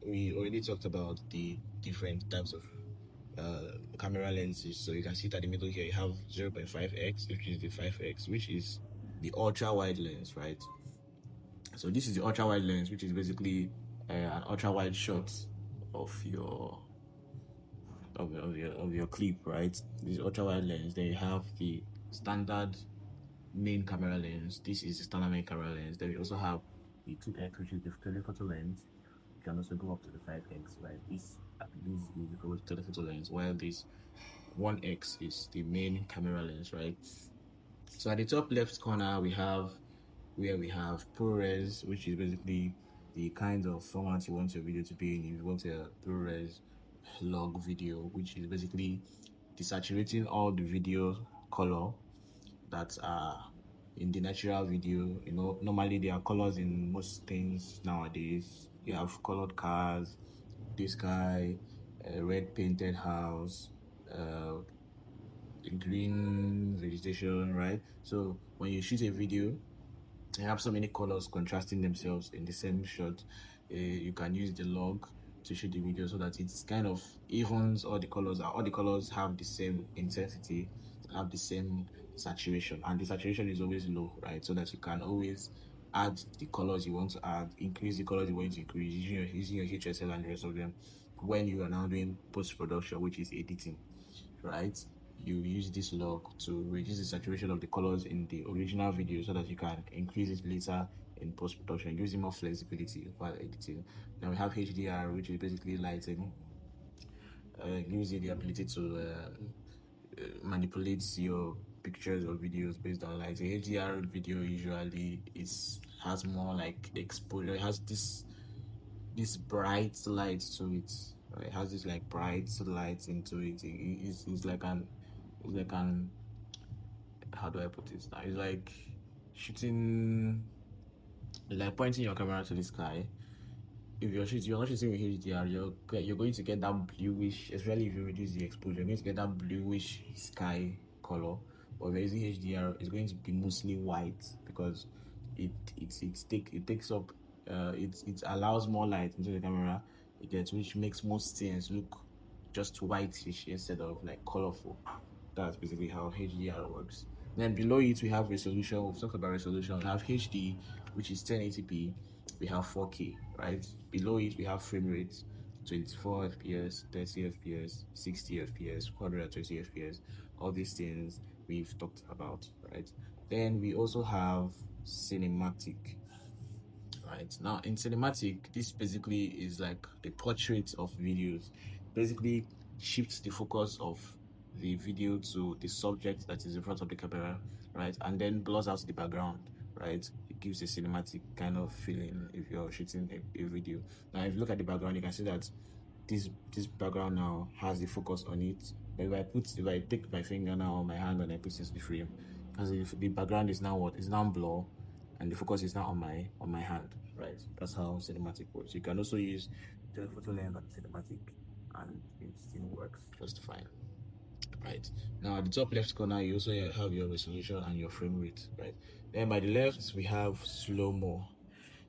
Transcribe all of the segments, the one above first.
we already talked about the different types of camera lenses. So you can see it at the middle here. You have 0.5x, which is the 5x, which is the ultra wide lens, right? So this is the ultra wide lens, which is basically an ultra wide shot of your clip, right? This ultra wide lens. Then you have the standard main camera lens. This is the standard main camera lens. Then we also have the 2x, which is the telephoto lens. You can also go up to the 5x, right? This is the telephoto lens, while this 1x is the main camera lens, right? So at the top left corner, we have ProRes, which is basically the kind of format you want your video to be in. If you want a ProRes log video, which is basically desaturating all the video color that are in the natural video. You know, normally there are colors in most things nowadays. You have colored cars, this guy, a red painted house, green vegetation, right? So when you shoot a video, you have so many colors contrasting themselves in the same shot. You can use the log to shoot the video so that it's kind of evens all the colors. All the colors have the same intensity, have the same saturation, and the saturation is always low, right? So that you can always add the colors you want to add, increase the colors you want to increase using your HSL and the rest of them when you are now doing post-production, which is editing, right? You use this log to reduce the saturation of the colors in the original video so that you can increase it later in post-production, using more flexibility while editing. Then we have HDR, which is basically lighting. Gives you the ability to manipulate your pictures or videos based on light. The HDR video usually has more like exposure. It has this bright light to it. It has this like bright light into it. It's like an how do I put it now? It's like shooting, like pointing your camera to the sky. If you're not shooting with HDR, you're going to get that bluish, especially if you reduce the exposure, you're going to get that bluish sky color. But if you're using HDR, it's going to be mostly white because it takes up it allows more light into the camera, which makes most things look just whitish instead of like colorful. That's basically how HDR works. Then below it we have resolution. We've talked about resolution. We have HD, which is 1080p. We have 4K, right? Below it we have frame rate, 24 FPS, 30 FPS, 60 FPS, 120 FPS. All these things we've talked about, right? Then we also have cinematic. Right now in cinematic, this basically is like a portrait of videos. Basically shifts the focus of the video to the subject that is in front of the camera, right, and then blurs out the background, right. It gives a cinematic kind of feeling if you're shooting a video. Now if you look at the background, you can see that this background now has the focus on it. But if I take my finger now on my hand and I put it in the frame, because the background is now what is now blur and the focus is now on my hand, right? That's how cinematic works. You can also use telephoto lens and cinematic, and it still works just fine, right? Now at the top left corner, you also have your resolution and your frame rate, right? Then by the left, we have slow-mo.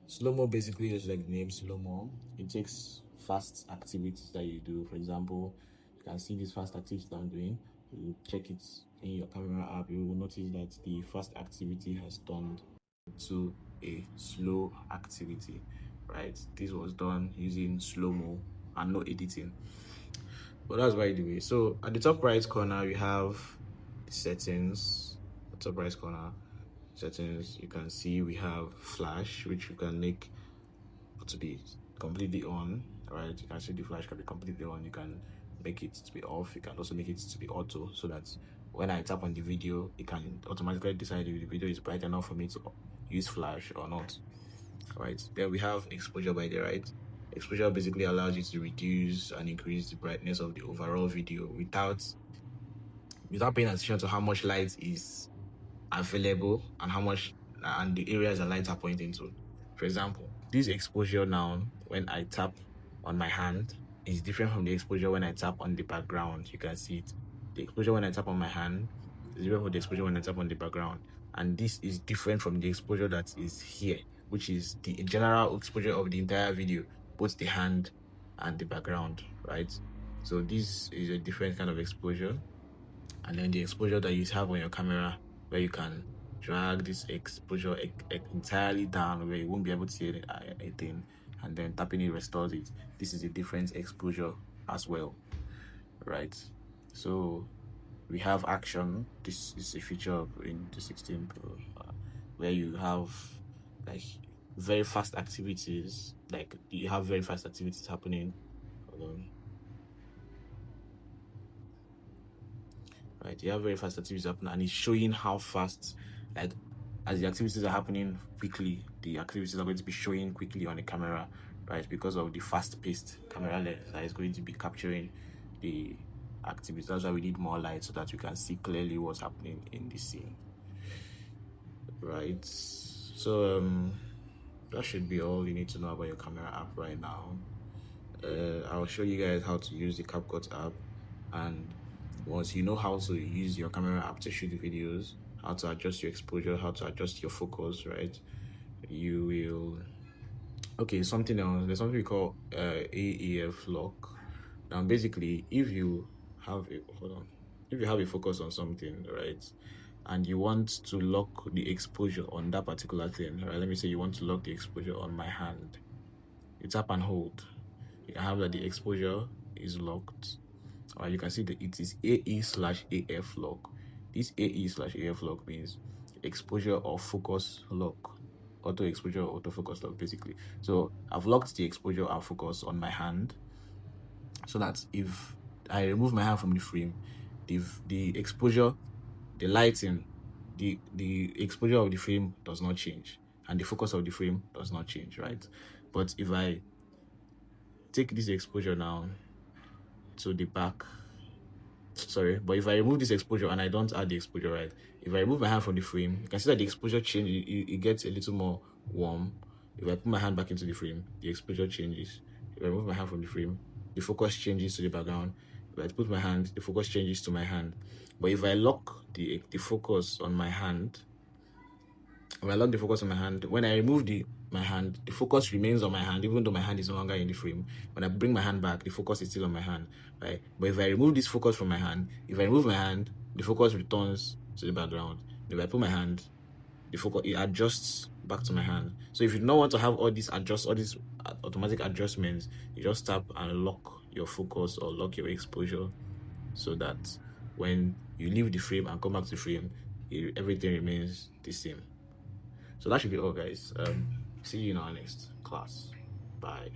Slow-mo basically is like the name slow-mo. It takes fast activities that you do. For example, you can see this fast activity that I'm doing. You check it in your camera app, you will notice that the fast activity has turned to a slow activity, right? This was done using slow-mo and no editing. But that's by the way. So at the top right corner, we have the settings. The top right corner, settings, you can see we have flash, which you can make to be completely on, right? You can see the flash can be completely on. You can make it to be off. You can also make it to be auto, so that when I tap on the video, it can automatically decide if the video is bright enough for me to use flash or not, right? Then we have exposure by the right. Exposure basically allows you to reduce and increase the brightness of the overall video without paying attention to how much light is available and how much and the areas the lights are pointing to. For example, this exposure now when I tap on my hand is different from the exposure when I tap on the background. You can see it. The exposure when I tap on my hand is different from the exposure when I tap on the background, and this is different from the exposure that is here, which is the general exposure of the entire video, both the hand and the background, right? So this is a different kind of exposure. And then the exposure that you have on your camera, where you can drag this exposure entirely down where you won't be able to see anything, and then tapping it restores it. This is a different exposure as well, right? So we have action. This is a feature in the 16 Pro where you have like very fast activities, like you have very fast activities happening. Hold on. Right, you have very fast activities happening, and it's showing how fast, like as the activities are happening quickly, the activities are going to be showing quickly on the camera, right? Because of the fast-paced camera lens that is going to be capturing the activities. That's why we need more light so that we can see clearly what's happening in the scene, right? So that should be all you need to know about your camera app right now. I'll show you guys how to use the CapCut app, and once you know how to use your camera app to shoot the videos, how to adjust your exposure, how to adjust your focus, right, you will there's something else. There's something we call AEF lock. Now basically, if you have a focus on something, right, and you want to lock the exposure on that particular thing, right, let me say you want to lock the exposure on my hand, you tap and hold. You can have that the exposure is locked, or you can see that it is AE/AF lock. This AE/AF lock means exposure or focus lock, auto exposure or autofocus lock, basically. So I've locked the exposure and focus on my hand, so that if I remove my hand from the frame, the exposure, the lighting, the exposure of the frame does not change, and the focus of the frame does not change, right? But if I take this exposure now to the back, but if I remove this exposure and I don't add the exposure, right, if I remove my hand from the frame, you can see that the exposure change, it gets a little more warm. If I put my hand back into the frame, the exposure changes. If I remove my hand from the frame, the focus changes to the background. If I put my hand, the focus changes to my hand. But if I lock the focus on my hand, when I remove my hand, the focus remains on my hand, even though my hand is no longer in the frame. When I bring my hand back, the focus is still on my hand, right? But if I remove this focus from my hand, the focus returns to the background. If I put my hand, the focus, it adjusts back to my hand. So if you don't want to have all these automatic adjustments, you just tap and lock your focus or lock your exposure, so that when you leave the frame and come back to the frame, everything remains the same. So that should be all, guys. See you in our next class. Bye.